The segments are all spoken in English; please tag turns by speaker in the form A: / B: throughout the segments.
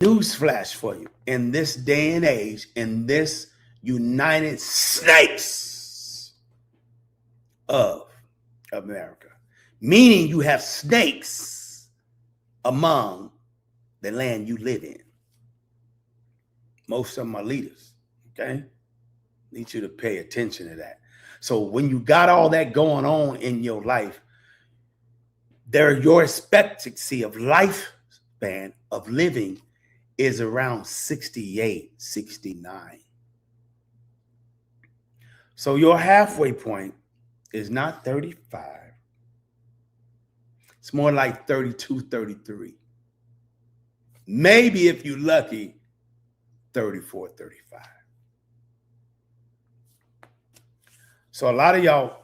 A: Newsflash for you. In this day and age, in this United States of America, meaning you have snakes among the land you live in. Most of them are leaders, okay? Need you to pay attention to that. So when you got all that going on in your life, your expectancy of lifespan of living is around 68, 69. So your halfway point is not 35. It's more like 32, 33. Maybe if you're lucky, 34, 35. So a lot of y'all,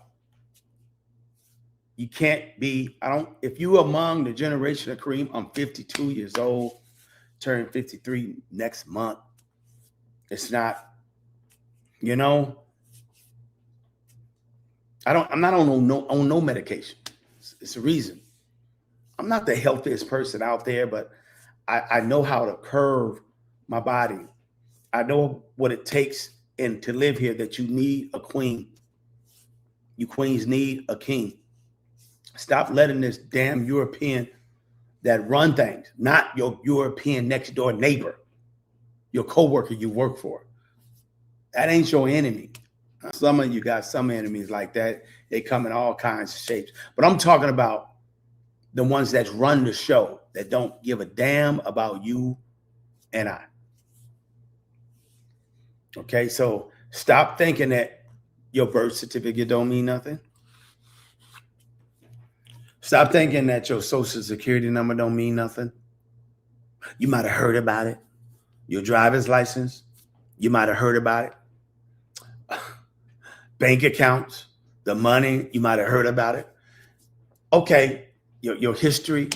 A: you can't be, if you among the generation of Kareem, I'm 52 years old, turn 53 next month. It's not, I'm not on no medication. It's a reason. I'm not the healthiest person out there, but I know how to curve my body. I know what it takes to live here, that you need a queen. You queens need a king. Stop letting this damn European that run things, not your European next door neighbor, your coworker you work for. That ain't your enemy. Some of you got some enemies like that. They come in all kinds of shapes. But I'm talking about the ones that run the show, that don't give a damn about you and I. Okay, so stop thinking that your birth certificate don't mean nothing. Stop thinking that your social security number don't mean nothing. You might have heard about it. Your driver's license, you might have heard about it. Bank accounts, the money, you might have heard about it. Okay, your history,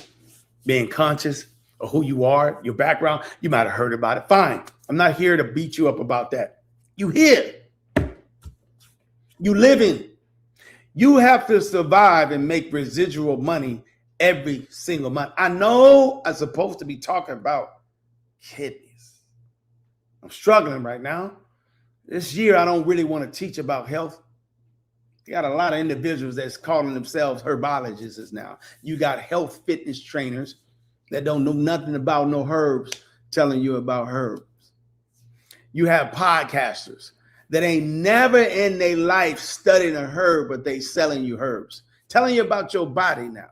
A: being conscious of who you are, your background, you might have heard about it. Fine. I'm not here to beat you up about that. You here. You living. You have to survive and make residual money every single month. I know I'm supposed to be talking about kidneys. I'm struggling right now. This year, I don't really want to teach about health. You got a lot of individuals that's calling themselves herbologists now. You got health fitness trainers that don't know nothing about no herbs telling you about herbs. You have podcasters that ain't never in their life studied a herb, but they selling you herbs, telling you about your body now.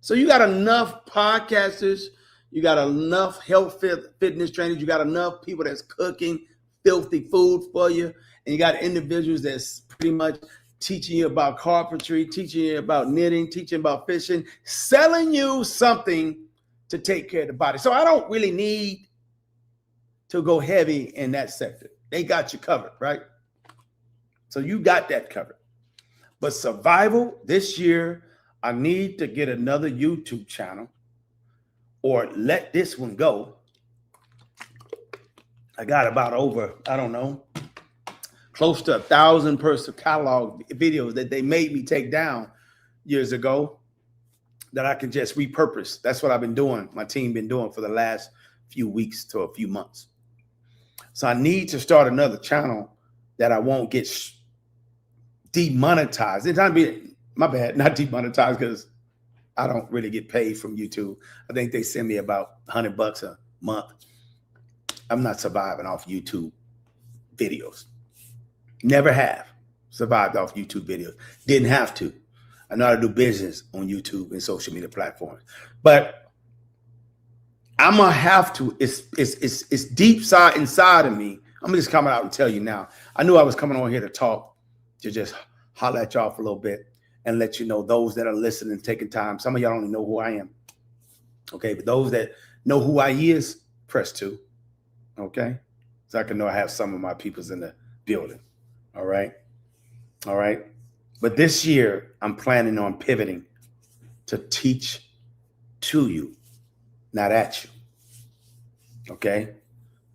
A: So you got enough podcasters, you got enough health fitness trainers, you got enough people that's cooking filthy food for you, and you got individuals that's pretty much teaching you about carpentry, teaching you about knitting, teaching about fishing, selling you something to take care of the body. So I don't really need to go heavy in that sector. They got you covered, right? So you got that covered. But survival this year, I need to get another YouTube channel or let this one go. I got about over, I don't know, close to 1,000 person catalog videos that they made me take down years ago that I can just repurpose. That's what I've been doing. My team been doing for the last few weeks to a few months. So I need to start another channel that I won't get demonetized. It's not be, my bad, not demonetized, because I don't really get paid from YouTube. I think they send me about $100 a month. I'm not surviving off YouTube videos. Never have survived off YouTube videos. Didn't have to. I know how to do business on YouTube and social media platforms. But I'm gonna have to, it's deep inside of me. I'm just coming out and tell you now. I knew I was coming on here to talk, to just holler at y'all for a little bit and let you know, those that are listening, taking time. Some of y'all don't even know who I am. Okay, but those that know who I is, press 2. Okay, so I can know I have some of my peoples in the building. All right. All right. But this year, I'm planning on pivoting to teach to you, not at you. Okay.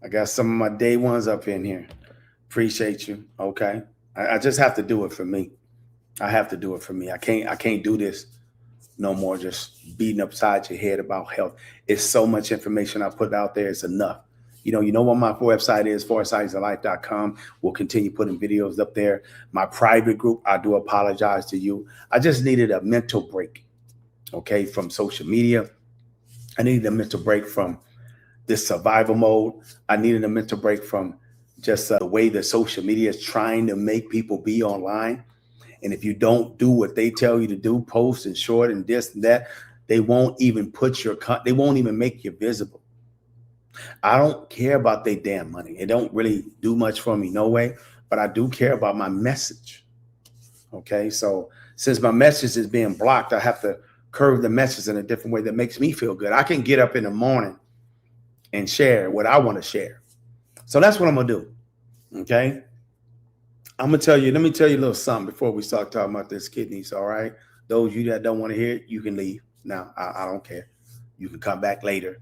A: I got some of my day ones up in here. Appreciate you. Okay. I just have to do it for me. I have to do it for me. I can't do this No more just beating upside your head about health. It's so much information I put out there. It's enough. You know what my website is, foursightsoflife.com. We'll continue putting videos up there. My private group, I do apologize to you. I just needed a mental break, okay, from social media. I needed a mental break from this survival mode. I needed a mental break from just the way that social media is trying to make people be online. And if you don't do what they tell you to do, post and short and this and that, they won't even they won't even make you visible. I don't care about their damn money. It don't really do much for me, no way. But I do care about my message. Okay, so since my message is being blocked, I have to curve the message in a different way that makes me feel good. I can get up in the morning and share what I want to share. So that's what I'm gonna do. Okay. Let me tell you a little something before we start talking about this kidneys. All right. Those of you that don't want to hear it, you can leave. Now, I don't care. You can come back later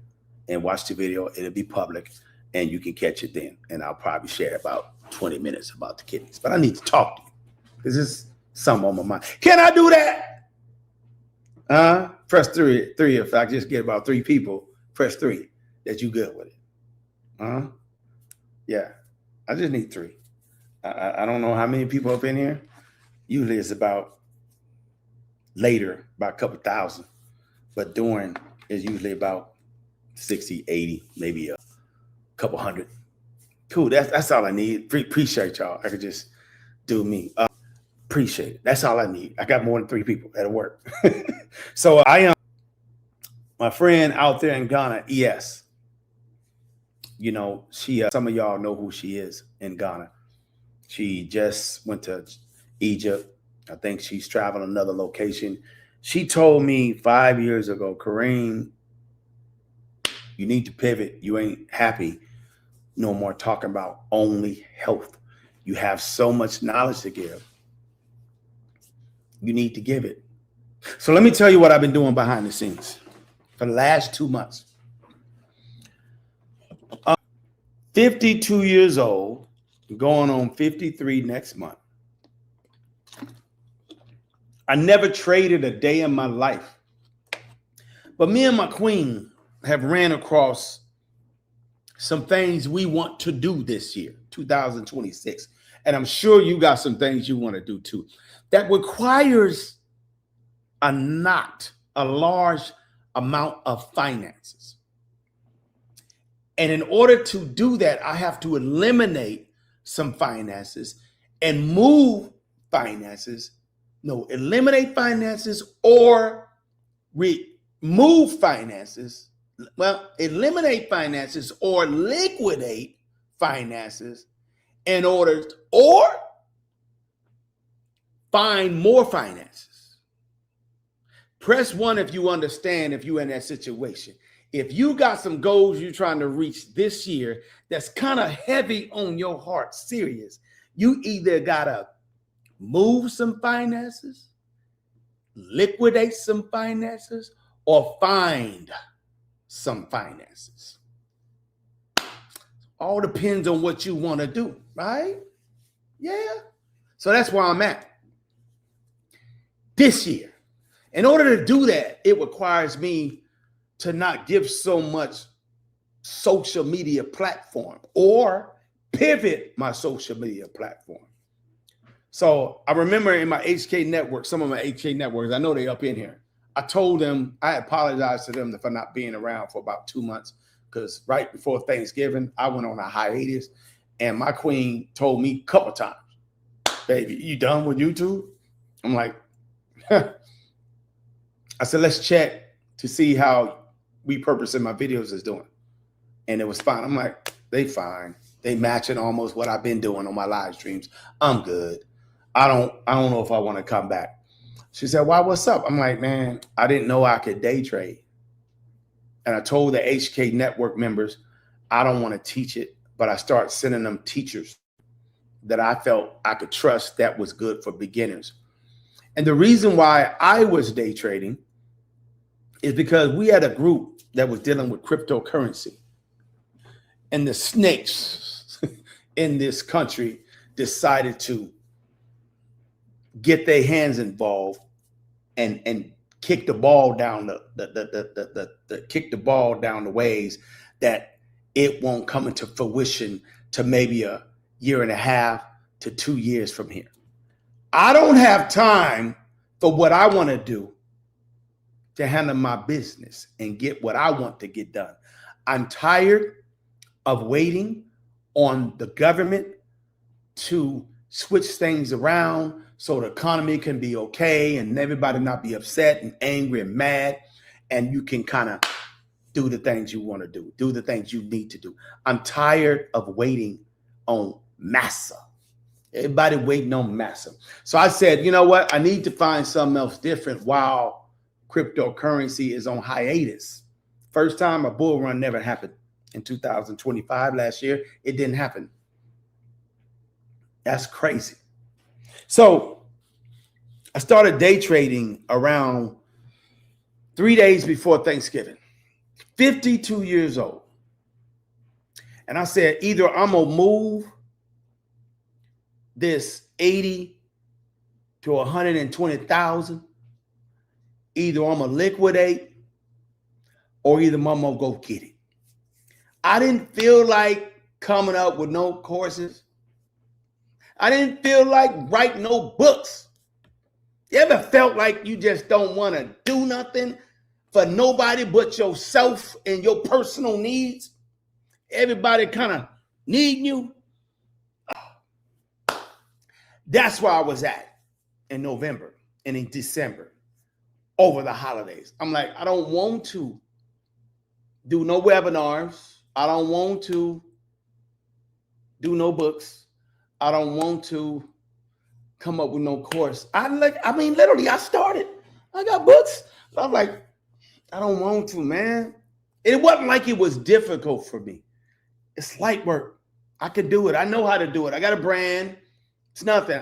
A: and watch the video. It'll be public and you can catch it then. And I'll probably share about 20 minutes about the kidneys. But I need to talk to you because there's something on my mind. Can I do that? Press three. If I just get about 3 people, press 3 that you good with it. Yeah. I just need 3. I don't know how many people up in here. Usually it's about later, about a couple thousand. But during is usually about 60, 80, maybe a couple hundred. Cool. That's all I need. Appreciate y'all. I could just do me. Appreciate it. That's all I need. I got more than 3 people that'll work. So I am my friend out there in Ghana, ES. You know, she some of y'all know who she is in Ghana. She just went to Egypt. I think she's traveling another location. She told me 5 years ago, Kareem, you need to pivot. You ain't happy no more talking about only health. You have so much knowledge to give. You need to give it. So let me tell you what I've been doing behind the scenes for the last 2 months. 52 years old, going on 53 next month. I never traded a day in my life. But me and my queen have ran across some things we want to do this year, 2026. And I'm sure you got some things you want to do too. That requires a large amount of finances. And in order to do that, I have to eliminate some finances and move finances. No, eliminate finances or remove finances. Well, eliminate finances or liquidate finances in order or find more finances. Press 1 if you understand if you're in that situation. If you got some goals you're trying to reach this year that's kind of heavy on your heart, serious, you either got to move some finances, liquidate some finances, or find some finances. All depends on what you want to do, right? Yeah. So that's where I'm at this year. In order to do that, it requires me to not give so much social media platform or pivot my social media platform. So I remember in my HK network, some of my HK networks, I know they up in here. I told them, I apologized to them for not being around for about 2 months because right before Thanksgiving, I went on a hiatus and my queen told me a couple times, baby, you done with YouTube? I'm like, I said, let's check to see how repurposing my videos is doing. And it was fine. I'm like, they fine. They matching almost what I've been doing on my live streams. I'm good. I don't know if I want to come back. She said, why, what's up? I'm like, man, I didn't know I could day trade. And I told the HK network members, I don't want to teach it, but I started sending them teachers that I felt I could trust that was good for beginners. And the reason why I was day trading is because we had a group that was dealing with cryptocurrency. And the snakes in this country decided to get their hands involved and kick the ball down kick the ball down the ways that it won't come into fruition to maybe a year and a half to 2 years from here. I don't have time for what I want to do to handle my business and get what I want to get done. I'm tired of waiting on the government to switch things around so the economy can be okay and everybody not be upset and angry and mad, and you can kind of do the things you want to do the things you need to do. I'm tired of waiting on massa. Everybody waiting on massa. So I said, you know what? I need to find something else different while cryptocurrency is on hiatus. First time a bull run never happened in 2025 last year. It didn't happen. That's crazy. So I started day trading around 3 days before Thanksgiving, 52 years old. And I said, either I'm going to move this 80 to 120,000, either I'm going to liquidate or either I'm going to go get it. I didn't feel like coming up with no courses. I didn't feel like writing no books. You ever felt like you just don't want to do nothing for nobody but yourself and your personal needs? Everybody kind of needing you. That's where I was at in November and in December over the holidays. I'm like, I don't want to do no webinars. I don't want to do no books. I don't want to come up with no course. Literally, I started. I got books. I'm like, I don't want to, man. It wasn't like it was difficult for me. It's light work. I could do it. I know how to do it. I got a brand. It's nothing.